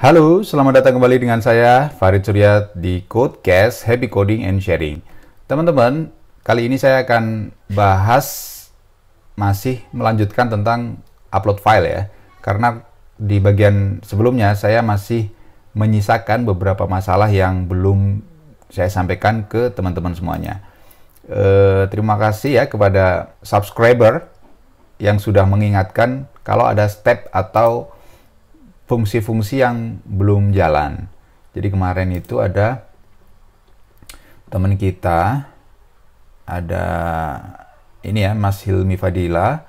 Halo, selamat datang kembali dengan saya Farid Suryat di Codecast Happy Coding and Sharing. Teman-teman, kali ini saya akan masih melanjutkan tentang upload file ya. Karena di bagian sebelumnya saya masih menyisakan beberapa masalah yang belum saya sampaikan ke teman-teman semuanya. Terima kasih ya kepada subscriber yang sudah mengingatkan kalau ada step atau fungsi-fungsi yang belum jalan. Jadi kemarin itu ada teman kita, ada ini ya, Mas Hilmi Fadila,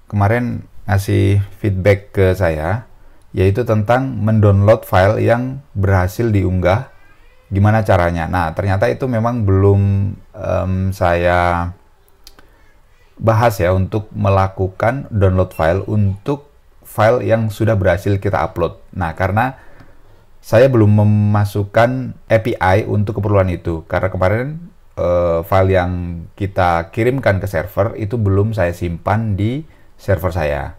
kemarin ngasih feedback ke saya, yaitu tentang mendownload file yang berhasil diunggah, gimana caranya. Nah, ternyata itu memang belum saya bahas ya, untuk melakukan download file untuk file yang sudah berhasil kita upload. Nah, karena saya belum memasukkan API untuk keperluan itu. Karena kemarin file yang kita kirimkan ke server itu belum saya simpan di server saya.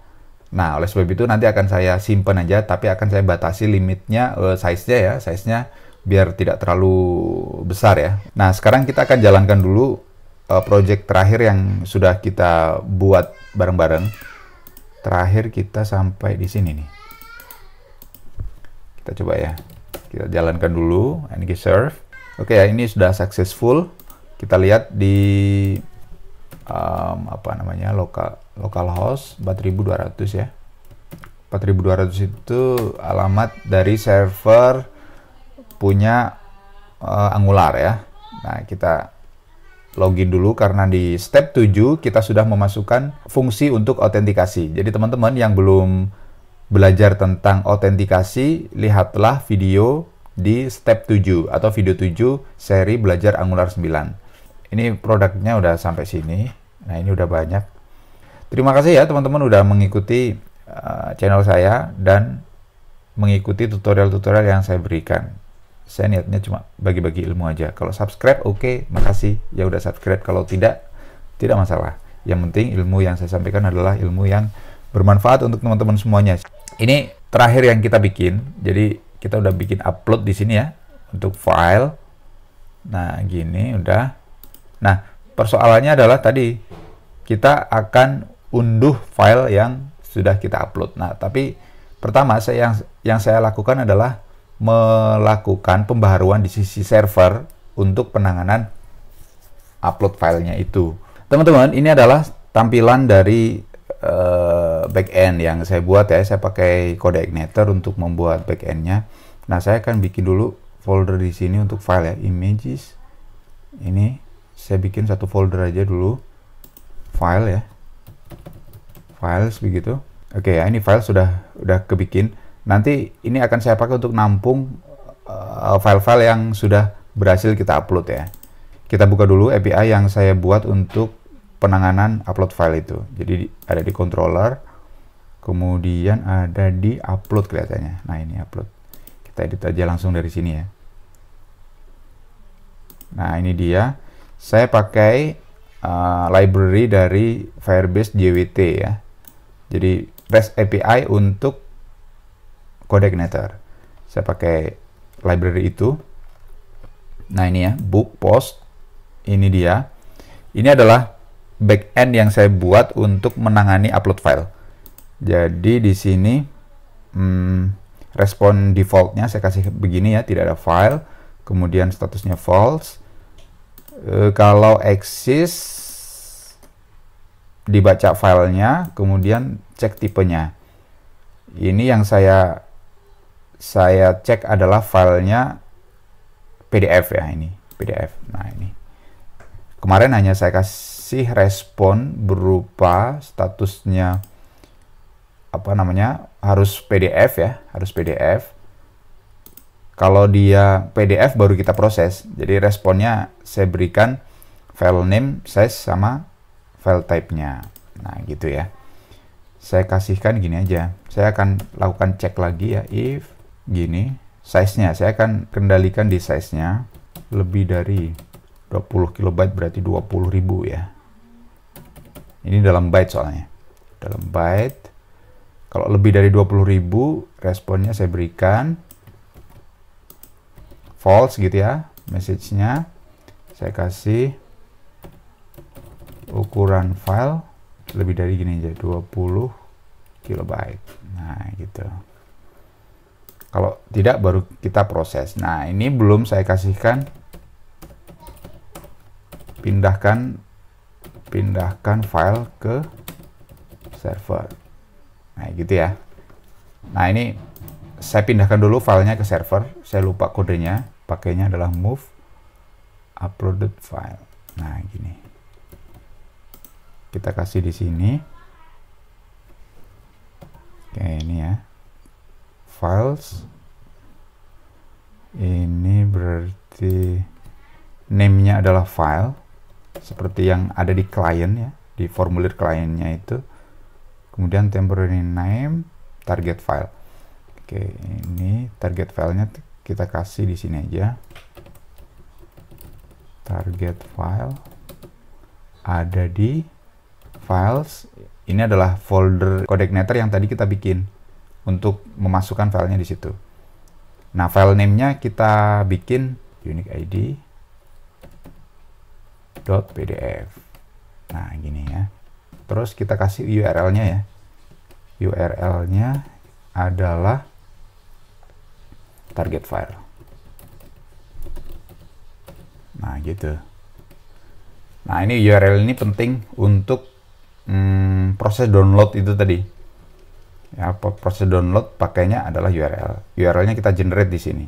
Nah, oleh sebab itu nanti akan saya simpan aja, tapi akan saya batasi limitnya, size-nya ya, size-nya biar tidak terlalu besar ya. Nah, sekarang kita akan jalankan dulu project terakhir yang sudah kita buat bareng-bareng. Terakhir kita sampai di sini nih. Kita coba ya. Kita jalankan dulu ng serve. Oke ya, ini sudah successful. Kita lihat di localhost 4200 ya. 4200 itu alamat dari server punya Angular ya. Nah, kita login dulu karena di step 7 kita sudah memasukkan fungsi untuk autentikasi. Jadi teman-teman yang belum belajar tentang autentikasi, lihatlah video di step 7 atau video 7 seri belajar Angular 9. Ini produknya udah sampai sini. Nah, ini udah banyak. Terima kasih ya teman-teman udah mengikuti channel saya dan mengikuti tutorial-tutorial yang saya berikan. Saya niatnya cuma bagi-bagi ilmu aja. Kalau subscribe, oke, makasih. Ya udah subscribe. Kalau tidak masalah. Yang penting ilmu yang saya sampaikan adalah ilmu yang bermanfaat untuk teman-teman semuanya. Ini terakhir yang kita bikin. Jadi kita udah bikin upload di sini ya untuk file. Nah, gini udah. Nah, persoalannya adalah tadi kita akan unduh file yang sudah kita upload. Nah, tapi pertama yang saya lakukan adalah melakukan pembaharuan di sisi server untuk penanganan upload filenya itu. Teman-teman, ini adalah tampilan dari backend yang saya buat ya. Saya pakai CodeIgniter untuk membuat backendnya. Nah, saya akan bikin dulu folder di sini untuk file ya, images. Ini saya bikin satu folder aja dulu, file ya, files begitu. Oke ya, ini file sudah kebikin. Nanti ini akan saya pakai untuk nampung file-file yang sudah berhasil kita upload ya. Kita buka dulu API yang saya buat untuk penanganan upload file itu. Jadi ada di controller, kemudian ada di upload kelihatannya. Nah, ini upload. Kita edit aja langsung dari sini ya. Nah, ini dia. Saya pakai library dari Firebase JWT ya. Jadi REST API untuk CodeIgniter. Saya pakai library itu. Nah, ini ya, book post. Ini dia. Ini adalah backend yang saya buat untuk menangani upload file. Jadi di sini respon defaultnya saya kasih begini ya, tidak ada file. Kemudian statusnya false. Kalau exist dibaca filenya, kemudian cek tipenya. Ini yang saya cek adalah filenya PDF ya, ini PDF. Nah, ini kemarin hanya saya kasih respon berupa statusnya harus PDF ya, harus PDF. Kalau dia PDF baru kita proses. Jadi responnya saya berikan file name, size sama file type-nya. Nah, gitu ya. Saya kasihkan gini aja. Saya akan lakukan cek lagi ya, if gini, size-nya saya akan kendalikan di size-nya lebih dari 20 KB berarti 20.000 ya. Ini dalam byte soalnya. Dalam byte. Kalau lebih dari 20.000, responnya saya berikan false gitu ya, message-nya. Saya kasih ukuran file lebih dari gini aja, 20 kilobyte. Nah, gitu. Kalau tidak, baru kita proses. Nah, ini belum saya kasihkan pindahkan file ke server. Nah, gitu ya. Nah, ini saya pindahkan dulu filenya ke server. Saya lupa kodenya. Pakainya adalah move uploaded file. Nah, gini. Kita kasih di sini. Oke, ini ya. Files. Ini berarti name-nya adalah file. Seperti yang ada di klien ya. Di formulir kliennya itu. Kemudian temporary name, target file. Oke, ini target filenya kita kasih di sini aja. Target file ada di files. Ini adalah folder coordinator yang tadi kita bikin untuk memasukkan filenya di situ. Nah, file name-nya kita bikin unique id .pdf. Nah, gini ya. Terus kita kasih URL-nya ya. URL-nya adalah target file. Nah, gitu. Nah, ini URL ini penting untuk proses download itu tadi. Ya, proses download pakainya adalah URL. URL-nya kita generate di sini.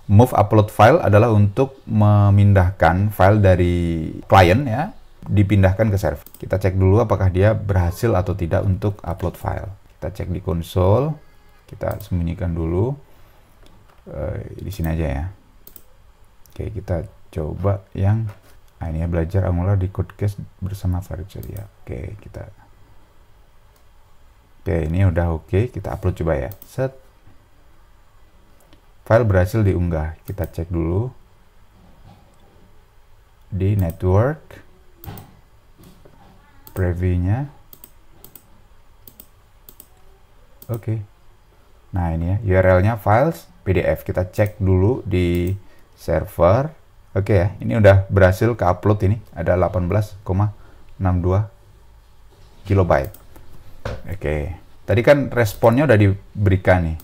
Move upload file adalah untuk memindahkan file dari klien ya, dipindahkan ke server. Kita cek dulu apakah dia berhasil atau tidak untuk upload file. Kita cek di konsol, kita sembunyikan dulu di sini aja ya. Oke, kita coba yang ini ya, belajar Angular di Codecase bersama Farid Surya. Oke, ini udah oke. Kita upload coba ya. Set. File berhasil diunggah. Kita cek dulu di network. Previewnya oke. Nah, ini ya URL-nya files PDF. Kita cek dulu di server. Oke ya, ini udah berhasil ke upload. Ini ada 18,62 kilobyte. Oke, tadi kan responnya udah diberikan nih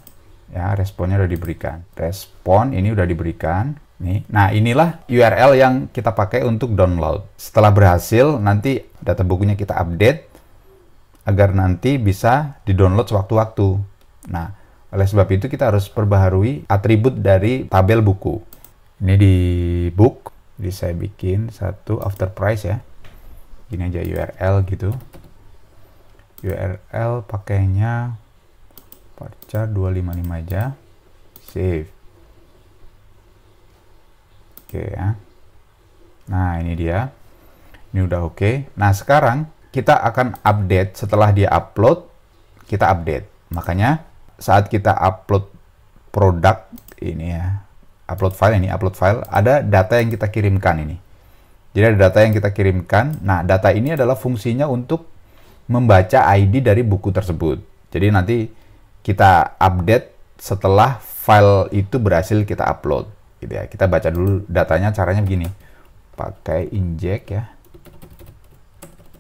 ya, responnya udah diberikan. Respon ini udah diberikan nih. Nah, inilah URL yang kita pakai untuk download. Setelah berhasil, nanti data bukunya kita update agar nanti bisa di-download sewaktu-waktu. Nah, oleh sebab itu kita harus perbaharui atribut dari tabel buku. Ini di book, jadi saya bikin satu after price ya. Gini aja URL gitu. URL pakainya varchar 255 aja. Save. Oke ya. Nah, ini dia. Ini udah oke. Nah, sekarang kita akan update setelah dia upload, kita update. Makanya saat kita upload produk ini ya, upload file, ada data yang kita kirimkan ini. Jadi ada data yang kita kirimkan. Nah, data ini adalah fungsinya untuk membaca ID dari buku tersebut. Jadi nanti kita update setelah file itu berhasil kita upload. Gitu ya. Kita baca dulu datanya, caranya begini. Pakai inject ya.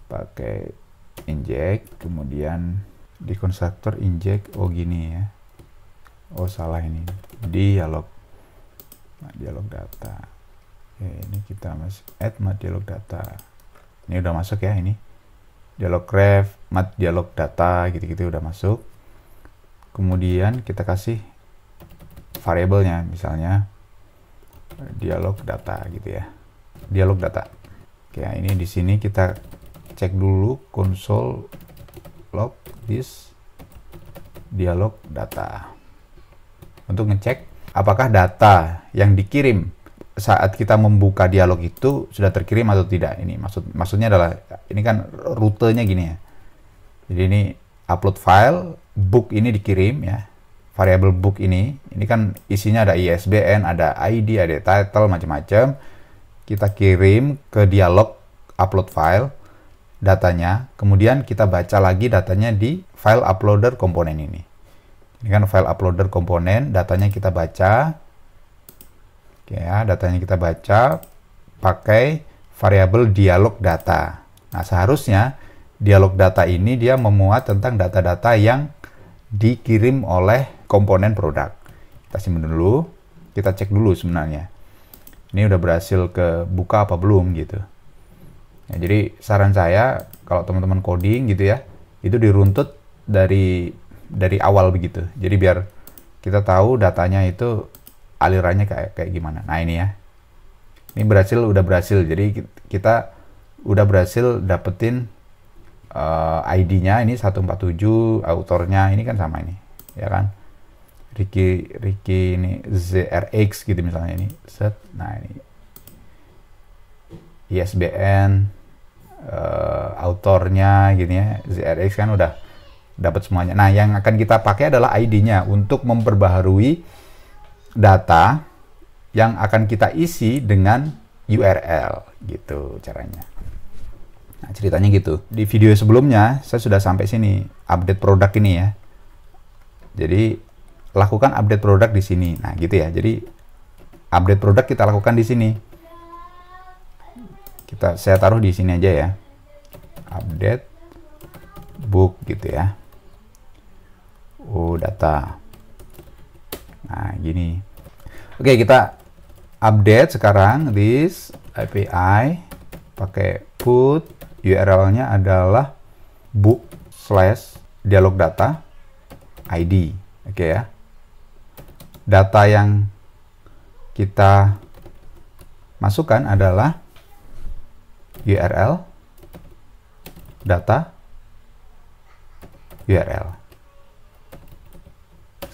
Pakai inject, kemudian di konstruktor inject, oh gini ya. Oh, salah ini. Dialog. Nah, dialog data. Oke, ini kita masuk add mat dialog data. Ini udah masuk ya ini. Dialog ref, mat dialog data gitu-gitu udah masuk. Kemudian kita kasih variabelnya, misalnya dialog data gitu ya. Dialog data. Oke, ini di sini kita cek dulu console log this dialog data. Untuk ngecek apakah data yang dikirim saat kita membuka dialog itu sudah terkirim atau tidak. Ini maksudnya adalah ini kan rutenya gini ya. Jadi ini upload file, book ini dikirim ya. Variabel book ini kan isinya ada ISBN, ada ID, ada title, macam-macam. Kita kirim ke dialog upload file. datanya, kemudian kita baca lagi datanya di file uploader komponen ini. Ini kan file uploader komponen, datanya kita baca. Oke ya, datanya kita baca pakai variabel dialog data. Nah, seharusnya dialog data ini dia memuat tentang data-data yang dikirim oleh komponen produk. Kita simpan dulu, kita cek dulu sebenarnya. Ini udah berhasil ke buka apa belum gitu. Nah, jadi saran saya kalau teman-teman coding gitu ya, itu diruntut dari awal begitu. Jadi biar kita tahu datanya itu alirannya kayak gimana. Nah, ini ya. Ini udah berhasil. Jadi kita udah berhasil dapetin ID-nya ini 147, autornya ini kan sama ini, ya kan? Ricky ini ZRX gitu misalnya ini. Set. Nah, ini ISBN autornya gini ya, ZRX kan udah dapat semuanya. Nah, yang akan kita pakai adalah ID-nya untuk memperbaharui data yang akan kita isi dengan URL gitu caranya. Nah, ceritanya gitu. Di video sebelumnya saya sudah sampai sini, update produk ini ya. Jadi lakukan update produk di sini. Nah, gitu ya. Jadi update produk kita lakukan di sini. Saya taruh di sini aja ya, update book gitu ya. Data. Nah, gini. Oke, kita update sekarang this API pakai put URL-nya adalah book/dialog data ID. Oke ya. Data yang kita masukkan adalah URL data URL.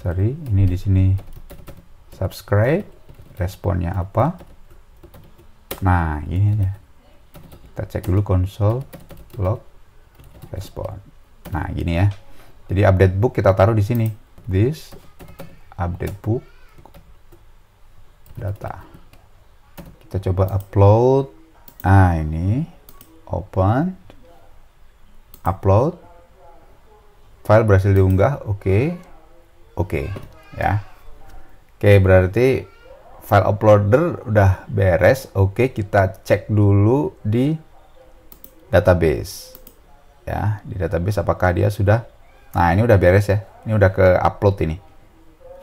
Sorry, ini di sini subscribe, responnya apa? Nah, ini aja. Kita cek dulu console log respon. Nah, gini ya. Jadi update book kita taruh di sini. This update book data. Kita coba upload. Nah, ini open, upload, file berhasil diunggah, oke, ya. Oke, berarti file uploader udah beres. Oke, kita cek dulu di database, ya, di database apakah dia sudah. Nah, ini udah beres ya, ini udah ke upload ini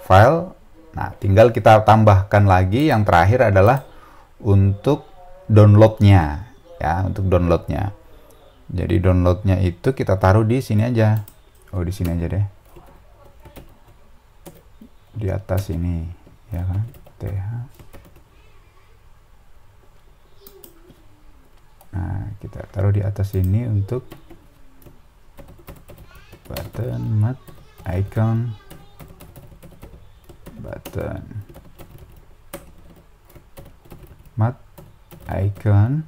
file. Nah, tinggal kita tambahkan lagi yang terakhir adalah untuk downloadnya ya, untuk downloadnya. Jadi downloadnya itu kita taruh di sini aja. Di sini aja deh, di atas ini ya kan, th. Nah, kita taruh di atas ini untuk button mat icon button mat icon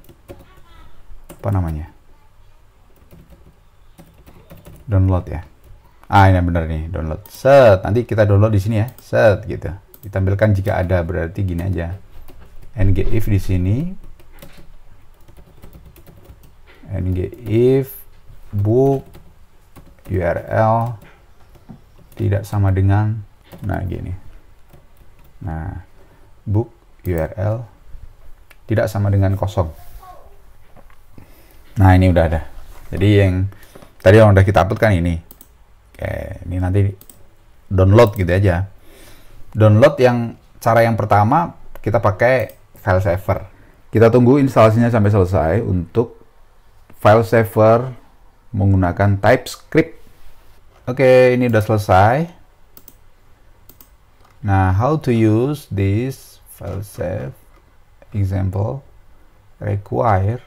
apa namanya, download ya. Ini bener nih, download. Set, nanti kita download di sini ya. Set gitu. Ditampilkan jika ada, berarti gini aja. Ngif di sini. Ngif book URL tidak sama dengan, nah gini. Nah, book URL tidak sama dengan kosong. Nah, ini udah ada. Jadi yang tadi yang udah kita upload kan ini. Oke, ini nanti download gitu aja. Download yang cara yang pertama kita pakai file saver. Kita tunggu instalasinya sampai selesai untuk file saver menggunakan TypeScript. Oke, ini udah selesai. Nah, how to use this file save example require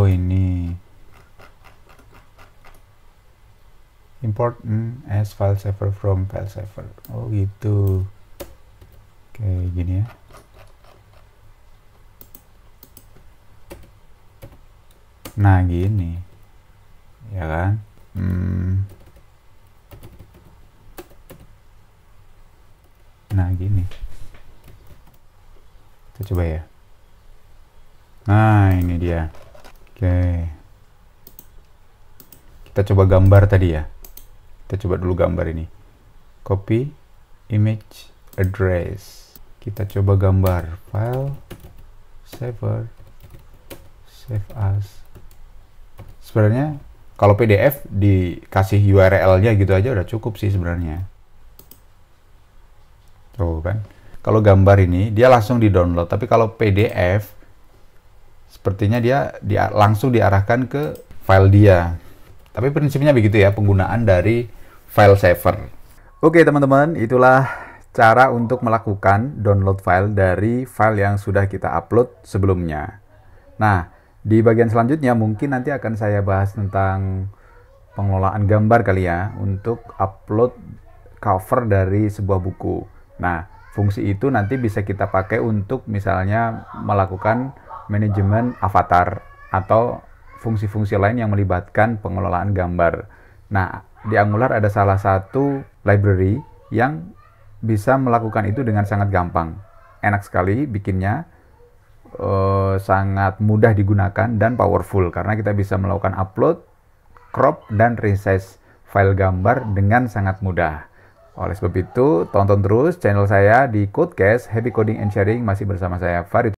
ini import as file saver from file saver. Gitu. Oke, gini ya. Nah, gini ya kan. Nah, gini. Kita coba ya. Nah, ini dia. Oke. Kita coba gambar tadi ya. Kita coba dulu gambar ini. Copy, image, address. Kita coba gambar. File, save as. Sebenarnya kalau PDF dikasih URL-nya gitu aja udah cukup sih sebenarnya. Tuh kan. Kalau gambar ini dia langsung di-download, tapi kalau PDF sepertinya dia langsung diarahkan ke file dia. Tapi prinsipnya begitu ya penggunaan dari file saver. Oke teman-teman, itulah cara untuk melakukan download file dari file yang sudah kita upload sebelumnya. Nah, di bagian selanjutnya mungkin nanti akan saya bahas tentang pengelolaan gambar kali ya untuk upload cover dari sebuah buku. Nah, fungsi itu nanti bisa kita pakai untuk misalnya melakukan manajemen avatar atau fungsi-fungsi lain yang melibatkan pengelolaan gambar. Nah, di Angular ada salah satu library yang bisa melakukan itu dengan sangat gampang. Enak sekali bikinnya, sangat mudah digunakan dan powerful karena kita bisa melakukan upload, crop, dan resize file gambar dengan sangat mudah. Oleh sebab itu, tonton terus channel saya di Codecast, Happy Coding and Sharing, masih bersama saya Farid.